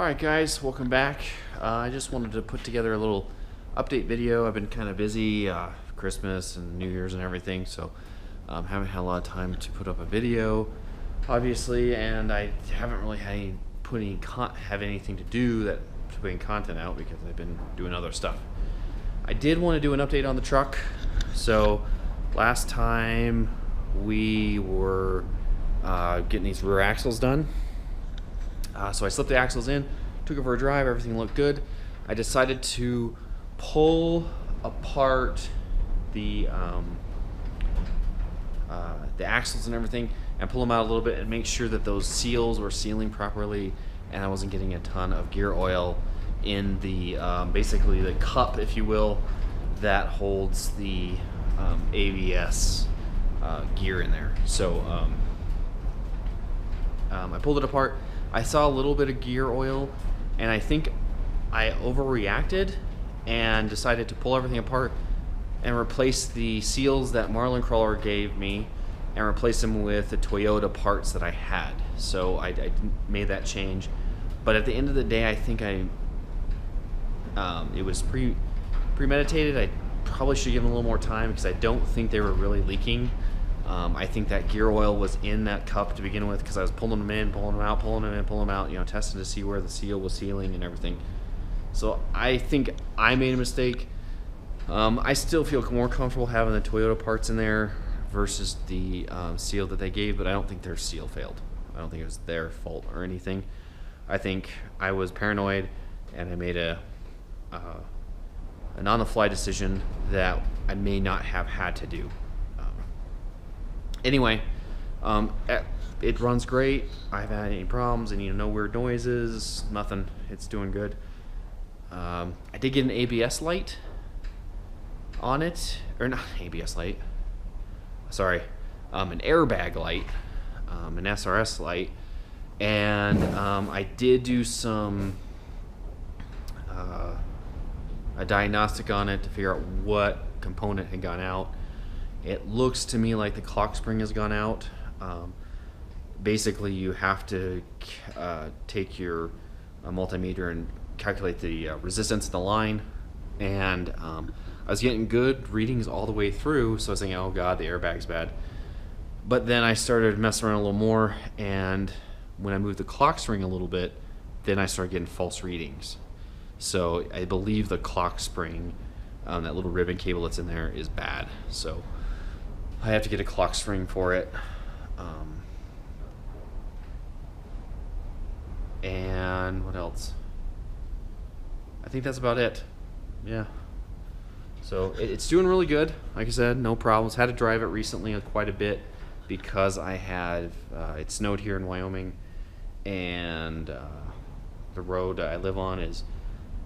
Alright guys, welcome back. I just wanted to put together a little update video. I've been kind of busy for Christmas and New Year's and everything, so haven't had a lot of time to put up a video, obviously, and I haven't really had anything to do that putting content out because I've been doing other stuff. I did want to do an update on the truck. So last time we were getting these rear axles done. So I slipped the axles in, took it for a drive, everything looked good. I decided to pull apart the axles and everything and pull them out a little bit and make sure that those seals were sealing properly and I wasn't getting a ton of gear oil in the basically the cup, if you will, that holds the ABS gear in there. So I pulled it apart. I saw a little bit of gear oil, and I think I overreacted and decided to pull everything apart and replace the seals that Marlin Crawler gave me and replace them with the Toyota parts that I had. So I made that change. But at the end of the day, I think it was premeditated. I probably should give them a little more time because I don't think they were really leaking. I think that gear oil was in that cup to begin with because I was pulling them in, pulling them out, pulling them in, pulling them out, you know, testing to see where the seal was sealing and everything. So I think I made a mistake. I still feel more comfortable having the Toyota parts in there versus the seal that they gave, but I don't think their seal failed. I don't think it was their fault or anything. I think I was paranoid and I made an on-the-fly decision that I may not have had to do. Anyway, it runs great. I haven't had any problems, and no weird noises, nothing. It's doing good. I did get an ABS light on it, or not ABS light. Sorry, an airbag light, an SRS light, and I did do some a diagnostic on it to figure out what component had gone out. It looks to me like the clock spring has gone out. Basically, you have to take your multimeter and calculate the resistance of the line. And I was getting good readings all the way through, so I was thinking, oh God, the airbag's bad. But then I started messing around a little more, and when I moved the clock spring a little bit, then I started getting false readings. So I believe the clock spring, that little ribbon cable that's in there, is bad. So I have to get a clock spring for it. And what else? I think that's about it. Yeah. So it's doing really good. Like I said, no problems. Had to drive it recently quite a bit because I had, it snowed here in Wyoming, and the road I live on is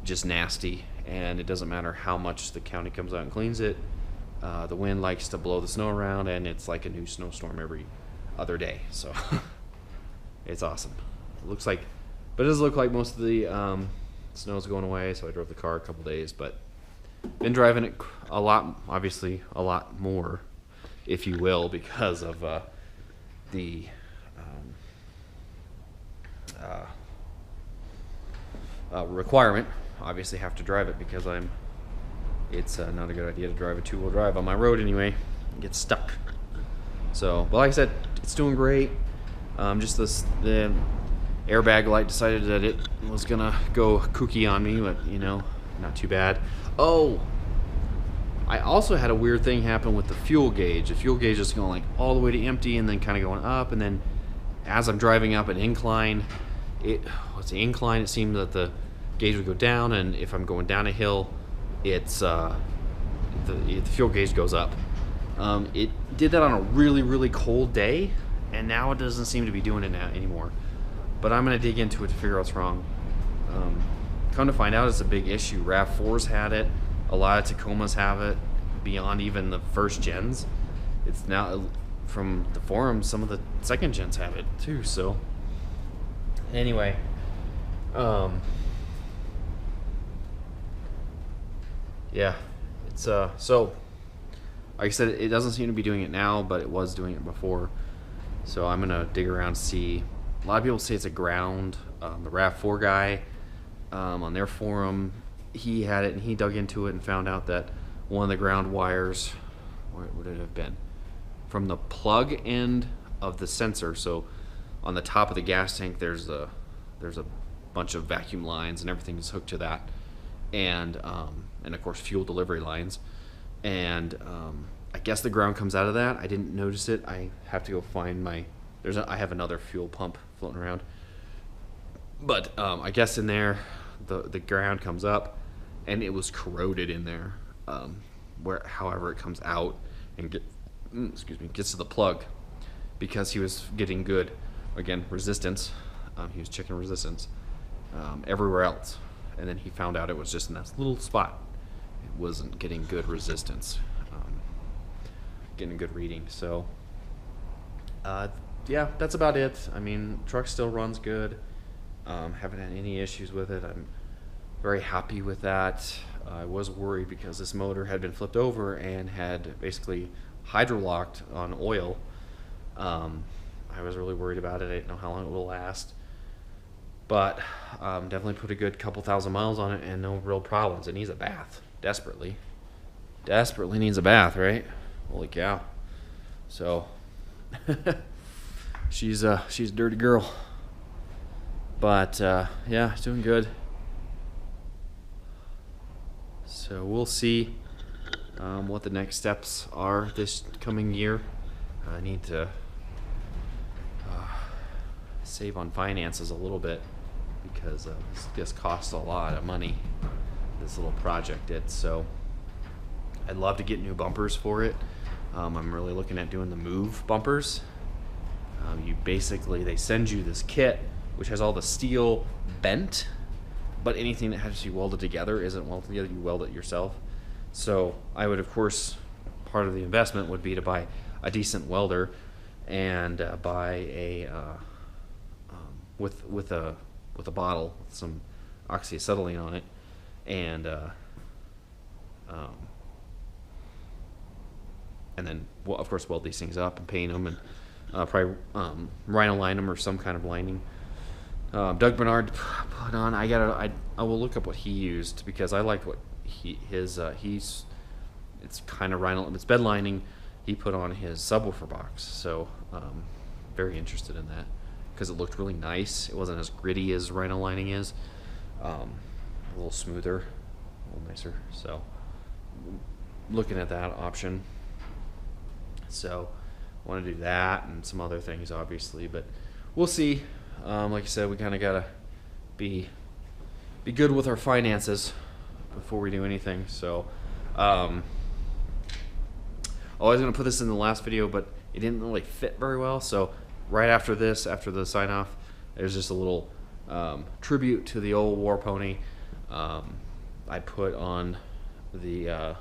just nasty, and it doesn't matter how much the county comes out and cleans it. The wind likes to blow the snow around, and it's like a new snowstorm every other day. So it's awesome. It looks like, but it does look like most of the snow's going away. So I drove the car a couple days, but been driving it a lot, obviously a lot more, if you will, because of the requirement. Obviously have to drive it because it's not a good idea to drive a two-wheel drive on my road anyway and get stuck. So, but like I said, it's doing great. Just the airbag light decided that it was gonna go kooky on me, but not too bad. Oh, I also had a weird thing happen with the fuel gauge. The fuel gauge is going like all the way to empty and then kind of going up, and then as I'm driving up an incline, it seemed that the gauge would go down, and if I'm going down a hill, it's the fuel gauge goes up. It did that on a really cold day, and now it doesn't seem to be doing it now anymore. But I'm gonna dig into it to figure out what's wrong. Come to find out, it's a big issue. RAV4s had it, a lot of Tacomas have it, beyond even the first gens. It's now, from the forums, some of the second gens have it too. So anyway, yeah, it's so like I said, it doesn't seem to be doing it now, but it was doing it before. So I'm gonna dig around, see. A lot of people say it's a ground the RAV4 guy on their forum, he had it and he dug into it and found out that one of the ground wires, where would it have been? From the plug end of the sensor. So on the top of the gas tank, there's a bunch of vacuum lines and everything is hooked to that, and of course fuel delivery lines. And I guess the ground comes out of that. I didn't notice it. I have to go find my. I have another fuel pump floating around. But I guess in there, the ground comes up, and it was corroded in there. However it comes out and gets to the plug, because he was getting good, again, resistance. He was checking resistance everywhere else, and then he found out it was just in that little spot. It wasn't getting good resistance, getting a good reading. So yeah, that's about it. I mean, truck still runs good. Haven't had any issues with it. I'm very happy with that. I was worried because this motor had been flipped over and had basically hydrolocked on oil. I was really worried about it. I didn't know how long it will last. But definitely put a good couple thousand miles on it and no real problems. It needs a bath, desperately. Desperately needs a bath, right? Holy cow. So she's a dirty girl. But yeah, it's doing good. So we'll see what the next steps are this coming year. I need to save on finances a little bit, because this costs a lot of money, this little project did. So I'd love to get new bumpers for it. I'm really looking at doing the move bumpers. They send you this kit which has all the steel bent, but anything that has to be welded together isn't welded together. You weld it yourself. So I would, of course, part of the investment would be to buy a decent welder and buy a with a bottle with some oxyacetylene on it, and then, well, of course, weld these things up and paint them, and probably rhino line them or some kind of lining. Doug Bernard put on. I will look up what he used, because I liked what it's kind of rhino. It's bed lining. He put on his subwoofer box, so very interested in that, because it looked really nice. It wasn't as gritty as rhino lining is. A little smoother, a little nicer. So looking at that option. So I want to do that and some other things, obviously, but we'll see. Like I said, we kind of gotta be good with our finances before we do anything. So I was gonna put this in the last video, but it didn't really fit very well. So right after this, after the sign off, there's just a little tribute to the old war pony. I put on the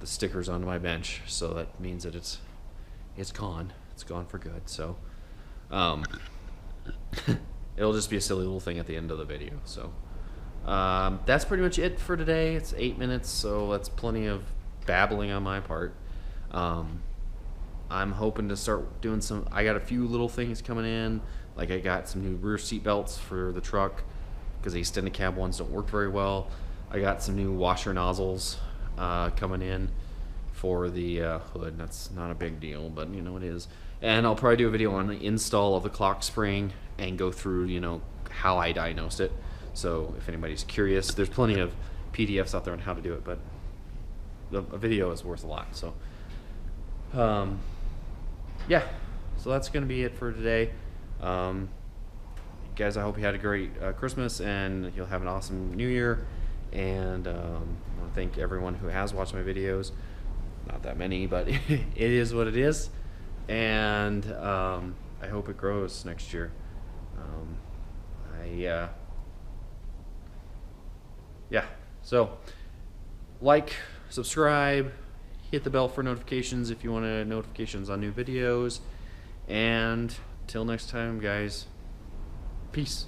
stickers onto my bench, so that means that it's gone. It's gone for good. So it'll just be a silly little thing at the end of the video. So that's pretty much it for today. It's 8 minutes, so that's plenty of babbling on my part. I'm hoping to start doing some. I got a few little things coming in. Like, I got some new rear seat belts for the truck, because the extended cab ones don't work very well. I got some new washer nozzles coming in for the hood. That's not a big deal, but you know it is. And I'll probably do a video on the install of the clock spring and go through, how I diagnosed it. So if anybody's curious, there's plenty of PDFs out there on how to do it, but a video is worth a lot. So yeah, so that's gonna be it for today. Guys, I hope you had a great Christmas, and you'll have an awesome New Year. And I want to thank everyone who has watched my videos. Not that many, but it is what it is. And I hope it grows next year. Yeah, so like, subscribe, hit the bell for notifications if you want notifications on new videos. And till next time, guys, peace.